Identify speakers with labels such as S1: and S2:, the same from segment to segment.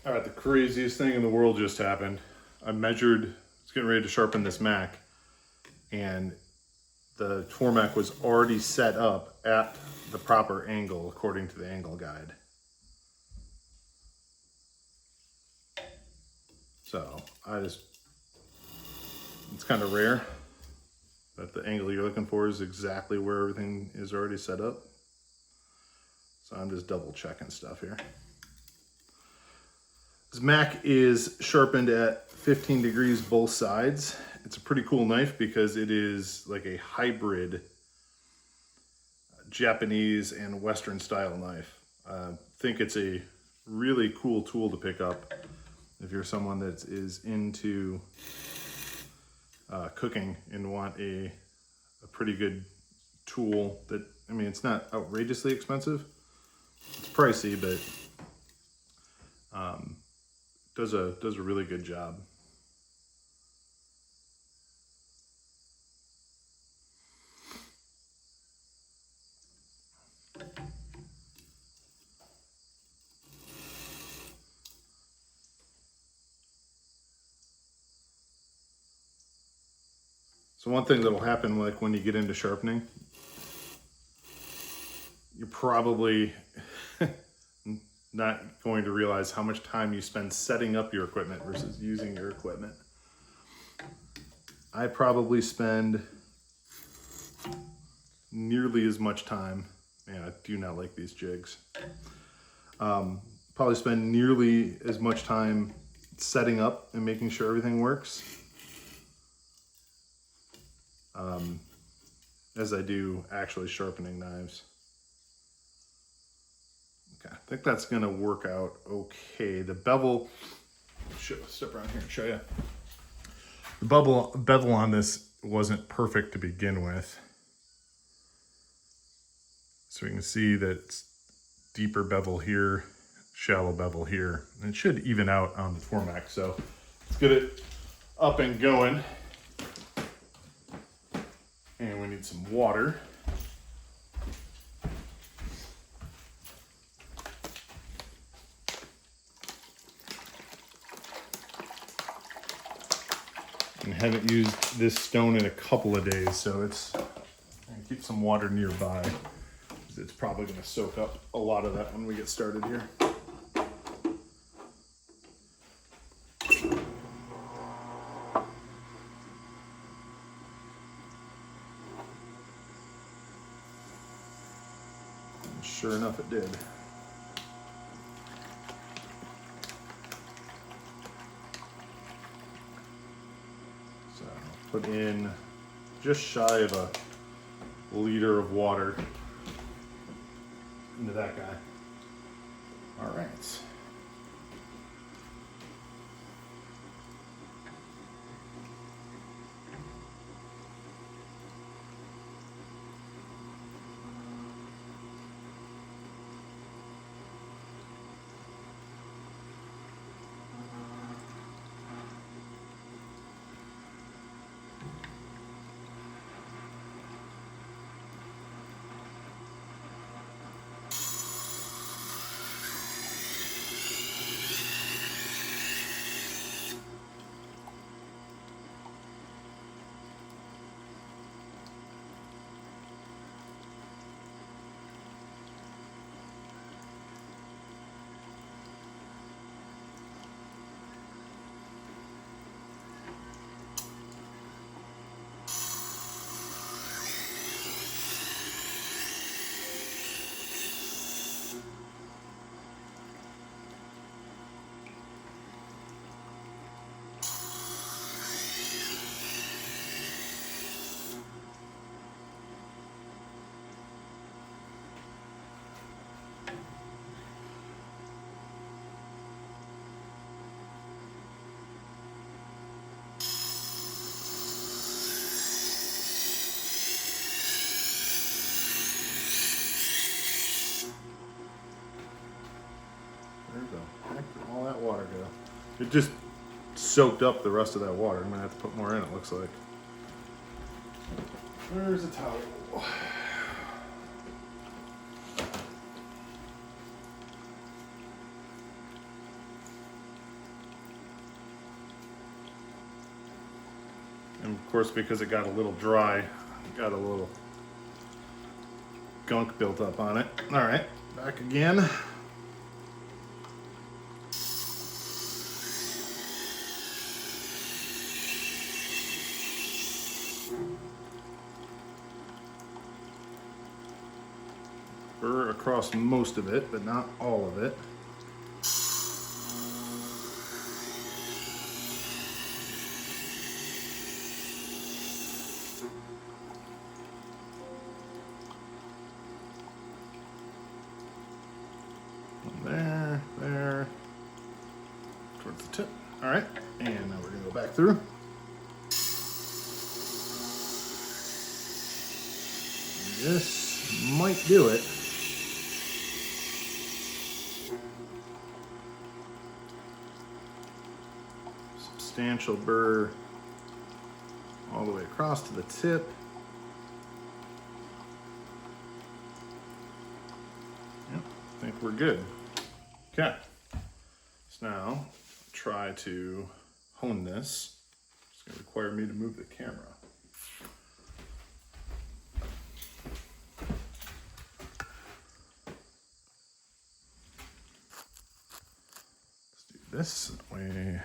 S1: All right, the craziest thing in the world just happened. I measured, I was getting ready to sharpen this Mac, and the Tormek was already set up at the proper angle according to the angle guide. So it's kind of rare that the angle you're looking for is exactly where everything is already set up. So I'm just double checking stuff here. This Mac is sharpened at 15 degrees both sides. It's a pretty cool knife because it is like a hybrid Japanese and Western style knife. I think it's a really cool tool to pick up if you're someone that is into cooking and want a pretty good tool that, I mean, it's not outrageously expensive. It's pricey, but does a really good job. So one thing that will happen, like when you get into sharpening, you're probably not going to realize how much time you spend setting up your equipment versus using your equipment. I probably spend nearly as much time, man, I do not like these jigs. Probably spend nearly as much time setting up and making sure everything works as I do actually sharpening knives. Okay, I think that's gonna work out okay. The bevel, step around here and show you. The bevel on this wasn't perfect to begin with. So you can see that it's deeper bevel here, shallow bevel here. And it should even out on the Tormek. So let's get it up and going. And we need some water. And haven't used this stone in a couple of days, so it's, and keep some water nearby. It's probably going to soak up a lot of that when we get started here. And sure enough, it did. So put in just shy of a liter of water into that guy. All right. There we go. Heck, all that water go. It just soaked up the rest of that water. I'm gonna have to put more in, it looks like. Where's the towel? course, because it got a little dry, got a little gunk built up on it. All right, back again. Burr across most of it, but not all of it. There, towards the tip. All right, and now we're gonna go back through. This might do it. Substantial burr all the way across to the tip. Yep, I think we're good. Okay, so now try to hone this. It's going to require me to move the camera. Let's do this that way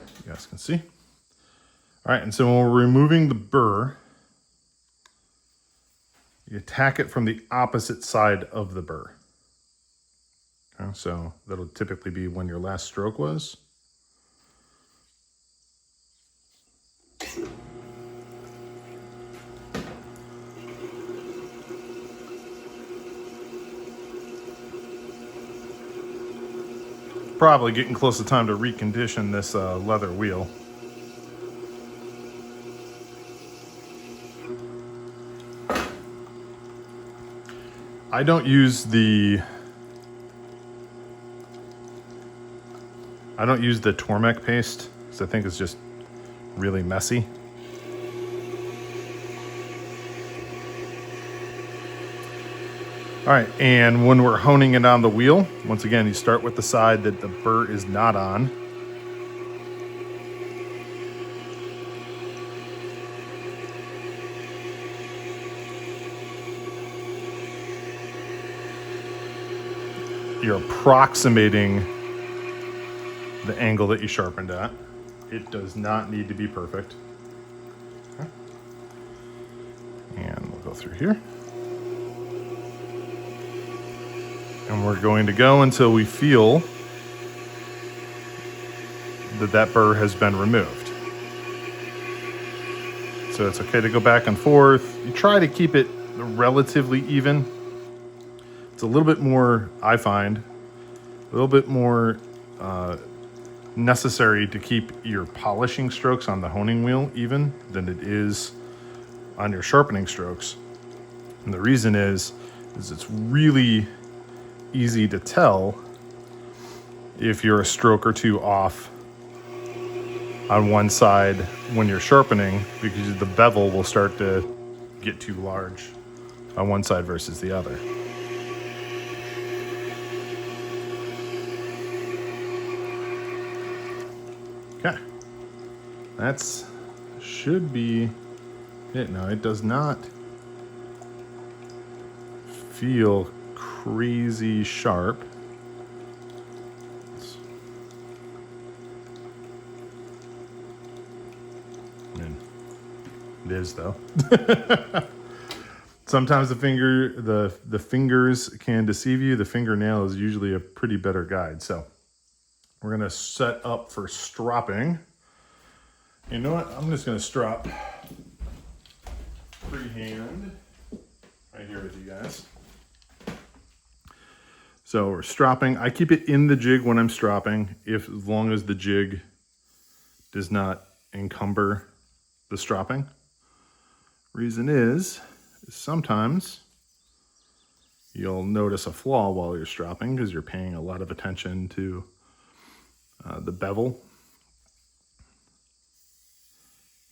S1: you guys can see. All right, and so when we're removing the burr, you attack it from the opposite side of the burr. Okay, so that'll typically be when your last stroke was. Probably getting close to time to recondition this leather wheel. I don't use the Tormek paste because I think it's just really messy. All right, and when we're honing it on the wheel, once again, you start with the side that the burr is not on. You're approximating the angle that you sharpened at. It does not need to be perfect. Okay. And we'll go through here. And we're going to go until we feel that burr has been removed. So it's okay to go back and forth. You try to keep it relatively even. It's a little bit more, I find, a little bit more necessary to keep your polishing strokes on the honing wheel even than it is on your sharpening strokes. And the reason is it's really easy to tell if you're a stroke or two off on one side when you're sharpening, because the bevel will start to get too large on one side versus the other. Okay, that's should be it. Now it does not feel crazy sharp. I mean, it is though. Sometimes the fingers can deceive you. The fingernail is usually a pretty better guide. So we're gonna set up for stropping. You know what? I'm just gonna strop freehand right here with you guys. So we're stropping. I keep it in the jig when I'm stropping, as long as the jig does not encumber the stropping. Reason is sometimes you'll notice a flaw while you're stropping because you're paying a lot of attention to the bevel.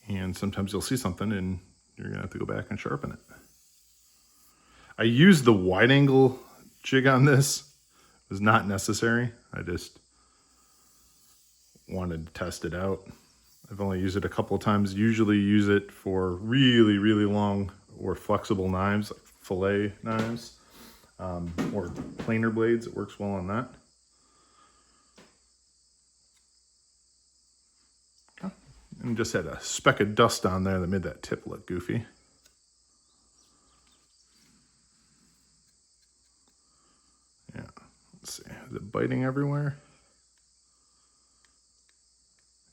S1: And sometimes you'll see something and you're gonna have to go back and sharpen it. I use the wide angle jig on this. It was not necessary. I just wanted to test it out. I've only used it a couple of times. Usually use it for really, really long or flexible knives, like fillet knives, or planer blades. It works well on that. Okay. And just had a speck of dust on there that made that tip look goofy. Yeah, let's see, is it biting everywhere?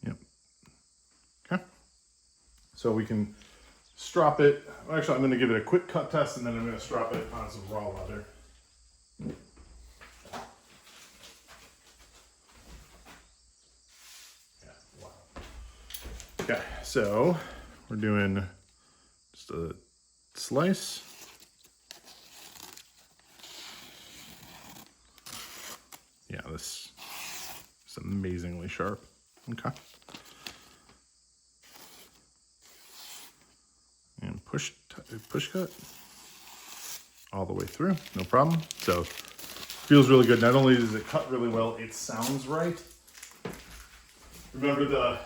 S1: Yep. Okay. So we can strop it. Actually, I'm going to give it a quick cut test and then I'm going to strop it on some raw leather. Yeah, wow. Okay, so we're doing just a slice. Yeah, this is amazingly sharp. Okay. And push cut all the way through, no problem. So feels really good. Not only does it cut really well, it sounds right. Remember the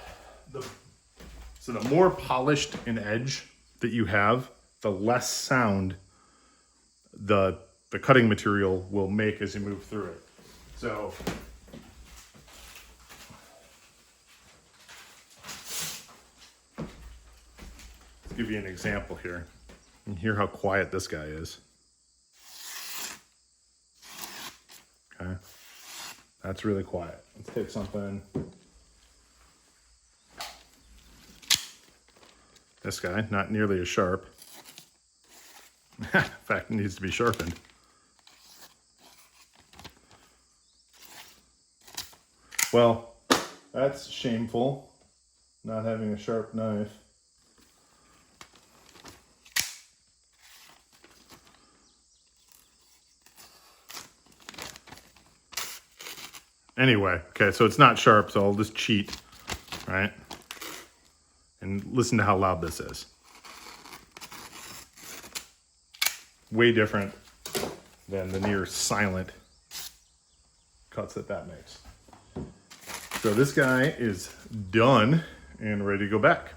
S1: more polished an edge that you have, the less sound the cutting material will make as you move through it. So let's give you an example here. You can hear how quiet this guy is. Okay, that's really quiet. Let's take something. This guy, not nearly as sharp. In fact, it needs to be sharpened. Well, that's shameful, not having a sharp knife. Anyway, okay, so it's not sharp, so I'll just cheat, right? And listen to how loud this is. Way different than the near silent cuts that makes. So this guy is done and ready to go back.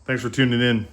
S1: Thanks for tuning in.